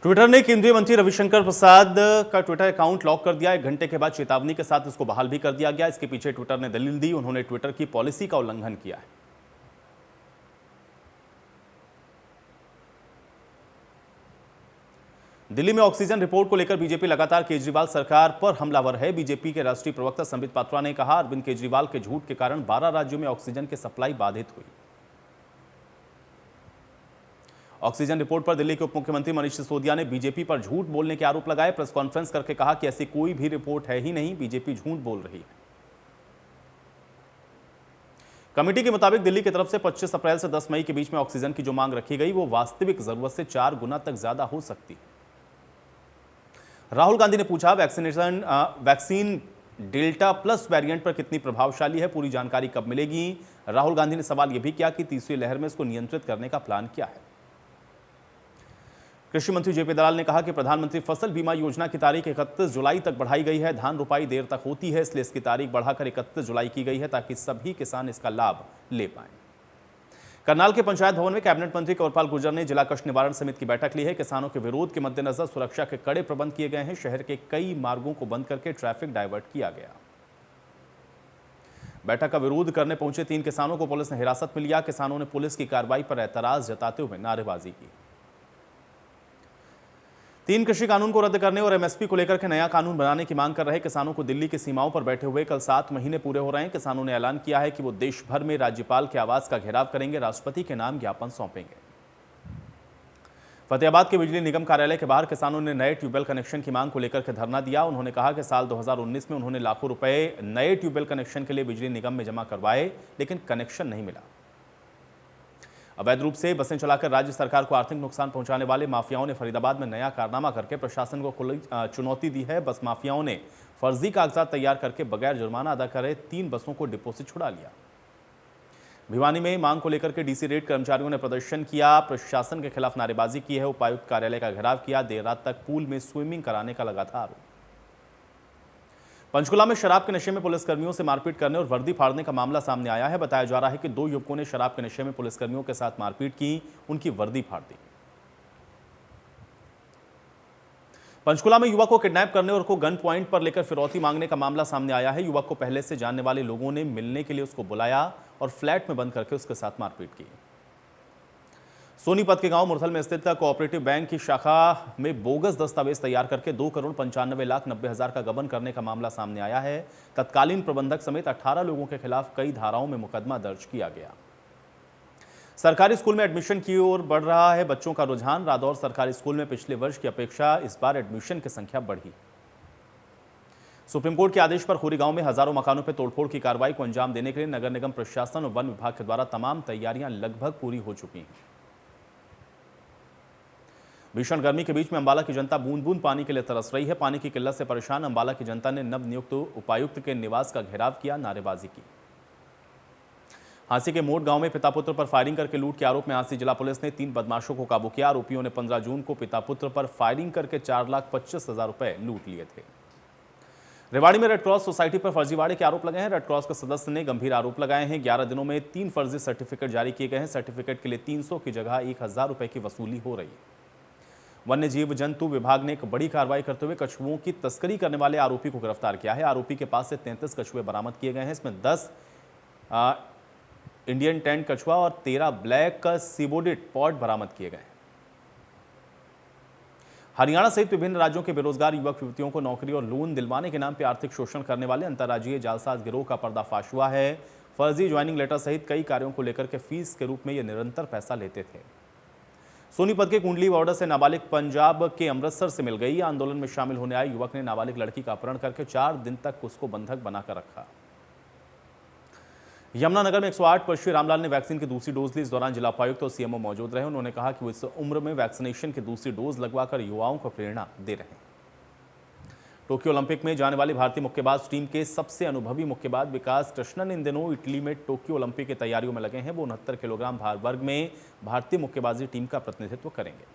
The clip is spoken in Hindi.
ट्विटर ने केंद्रीय मंत्री रविशंकर प्रसाद का ट्विटर अकाउंट लॉक कर दिया। 1 घंटे के बाद चेतावनी के साथ इसको बहाल भी कर दिया गया। इसके पीछे ट्विटर ने दलील दी, उन्होंने ट्विटर की पॉलिसी का उल्लंघन किया है। दिल्ली में ऑक्सीजन रिपोर्ट को लेकर बीजेपी लगातार केजरीवाल सरकार पर हमलावर है। बीजेपी के राष्ट्रीय प्रवक्ता संबित पात्रा ने कहा, अरविंद केजरीवाल के झूठ के कारण 12 राज्यों में ऑक्सीजन की सप्लाई बाधित हुई। ऑक्सीजन रिपोर्ट पर दिल्ली के उप मुख्यमंत्री मनीष सिसोदिया ने बीजेपी पर झूठ बोलने के आरोप लगाए। प्रेस कॉन्फ्रेंस करके कहा कि ऐसी कोई भी रिपोर्ट है ही नहीं, बीजेपी झूठ बोल रही है। कमेटी के मुताबिक दिल्ली की तरफ से 25 अप्रैल से 10 मई के बीच में ऑक्सीजन की जो मांग रखी गई वो वास्तविक जरूरत से 4 गुना तक ज्यादा हो सकती है। राहुल गांधी ने पूछा, वैक्सीन डेल्टा प्लस वेरिएंट पर कितनी प्रभावशाली है, पूरी जानकारी कब मिलेगी। राहुल गांधी ने सवाल यह भी किया कि तीसरी लहर में इसको नियंत्रित करने का प्लान क्या है। कृषि मंत्री जेपी दलाल ने कहा कि प्रधानमंत्री फसल बीमा योजना की तारीख 31 जुलाई तक बढ़ाई गई है। धान रुपाई देर तक होती है, इसलिए इसकी तारीख बढ़ाकर 31 जुलाई की गई है ताकि सभी किसान इसका लाभ ले पाएं। करनाल के पंचायत भवन में कैबिनेट मंत्री कंवरपाल गुर्जर ने जिला कष्ट निवारण समिति की बैठक ली है। किसानों के विरोध के मद्देनजर सुरक्षा के कड़े प्रबंध किए गए हैं। शहर के कई मार्गों को बंद करके ट्रैफिक डायवर्ट किया गया। बैठक का विरोध करने पहुंचे 3 किसानों को पुलिस ने हिरासत में लिया। किसानों ने पुलिस की कार्रवाई पर एतराज जताते हुए नारेबाजी की। 3 कृषि कानून को रद्द करने और एमएसपी को लेकर के नया कानून बनाने की मांग कर रहे किसानों को दिल्ली की सीमाओं पर बैठे हुए कल 7 महीने पूरे हो रहे हैं। किसानों ने ऐलान किया है कि वो देश भर में राज्यपाल के आवास का घेराव करेंगे, राष्ट्रपति के नाम ज्ञापन सौंपेंगे। फतेहाबाद के बिजली निगम कार्यालय के बाहर किसानों ने नए ट्यूबवेल कनेक्शन की मांग को लेकर के धरना दिया। उन्होंने कहा कि साल 2019 में उन्होंने लाखों रुपए नए ट्यूबवेल कनेक्शन के लिए बिजली निगम में जमा करवाए, लेकिन कनेक्शन नहीं मिला। अवैध रूप से बसें चलाकर राज्य सरकार को आर्थिक नुकसान पहुंचाने वाले माफियाओं ने फरीदाबाद में नया कारनामा करके प्रशासन को खुली चुनौती दी है। बस माफियाओं ने फर्जी कागजात तैयार करके बगैर जुर्माना अदा करे 3 बसों को डिपो से छुड़ा लिया। भिवानी में मांग को लेकर के डीसी रेड कर्मचारियों ने प्रदर्शन किया, प्रशासन के खिलाफ नारेबाजी की है। उपायुक्त कार्यालय का घेराव किया। देर रात तक पूल में स्विमिंग कराने का लगा था आरोप। पंचकुला में शराब के नशे में पुलिसकर्मियों से मारपीट करने और वर्दी फाड़ने का मामला सामने आया है। बताया जा रहा है कि 2 युवकों ने शराब के नशे में पुलिसकर्मियों के साथ मारपीट की, उनकी वर्दी फाड़ दी। पंचकुला में युवक को किडनैप करने और को गन पॉइंट पर लेकर फिरौती मांगने का मामला सामने आया है। युवक को पहले से जानने वाले लोगों ने मिलने के लिए उसको बुलाया और फ्लैट में बंद करके उसके साथ मारपीट की। सोनीपत के गांव मुरथल में स्थित कोऑपरेटिव बैंक की शाखा में बोगस दस्तावेज तैयार करके 2,95,90,000 का गबन करने का मामला सामने आया है। तत्कालीन प्रबंधक समेत 18 लोगों के खिलाफ कई धाराओं में मुकदमा दर्ज किया गया। सरकारी स्कूल में एडमिशन की ओर बढ़ रहा है बच्चों का रुझान। रादौर सरकारी स्कूल में पिछले वर्ष की अपेक्षा इस बार एडमिशन की संख्या बढ़ी। सुप्रीम कोर्ट के आदेश पर खोरी गांव में हजारों मकानों पर तोड़फोड़ की कार्रवाई को अंजाम देने के लिए नगर निगम प्रशासन और वन विभाग के द्वारा तमाम तैयारियां लगभग पूरी हो चुकी हैं। भीषण गर्मी के बीच में अंबाला की जनता बूंद बूंद पानी के लिए तरस रही है। पानी की किल्लत से परेशान अंबाला की जनता ने नवनियुक्त उपायुक्त के निवास का घेराव किया, नारेबाजी की। हांसी के मोट गांव में पिता पुत्र पर फायरिंग करके लूट के आरोप में हांसी जिला पुलिस ने 3 बदमाशों को काबू किया। आरोपियों ने 15 जून को पिता पुत्र पर फायरिंग करके 4,25,000 रुपए लूट लिए थे। रेवाड़ी में रेड क्रॉस सोसाइटी पर फर्जीवाड़े के आरोप लगे हैं। रेड क्रॉस के सदस्य ने गंभीर आरोप लगाए हैं। 11 दिनों में 3 फर्जी सर्टिफिकेट जारी किए गए हैं। सर्टिफिकेट के लिए 300 की जगह 1,000 रुपए की वसूली हो रही है। वन्य जीव जंतु विभाग ने एक बड़ी कार्रवाई करते हुए कछुओं की तस्करी करने वाले आरोपी को गिरफ्तार किया है। आरोपी के पास से 33 कछुए बरामद किए गए हैं। इसमें 10 इंडियन टेंट कछुआ और 13 ब्लैक सिबोडिट पॉड बरामद किए गए हैं। हरियाणा सहित विभिन्न राज्यों के बेरोजगार युवक युवतियों को नौकरी और लोन दिलवाने के नाम पर आर्थिक शोषण करने वाले अंतर्राज्यीय जालसाज गिरोह का पर्दाफाश हुआ है। फर्जी ज्वाइनिंग लेटर सहित कई कार्यों को लेकर के फीस के रूप में ये निरंतर पैसा लेते थे। सोनीपत के कुंडली बॉर्डर से नाबालिग पंजाब के अमृतसर से मिल गई। आंदोलन में शामिल होने आए युवक ने नाबालिग लड़की का अपहरण करके 4 दिन तक उसको बंधक बनाकर रखा। यमुनानगर में 108 वर्षीय रामलाल ने वैक्सीन की दूसरी डोज ली। इस दौरान जिला उपायुक्त और सीएमओ मौजूद रहे। उन्होंने कहा कि वो इस उम्र में वैक्सीनेशन की दूसरी डोज लगवाकर युवाओं को प्रेरणा दे रहे हैं। टोक्यो ओलंपिक में जाने वाली भारतीय मुक्केबाज टीम के सबसे अनुभवी मुक्केबाज विकास कृष्णन इन दिनों इटली में टोक्यो ओलंपिक की तैयारियों में लगे हैं। वो 69 किलोग्राम भार वर्ग में भारतीय मुक्केबाजी टीम का प्रतिनिधित्व करेंगे।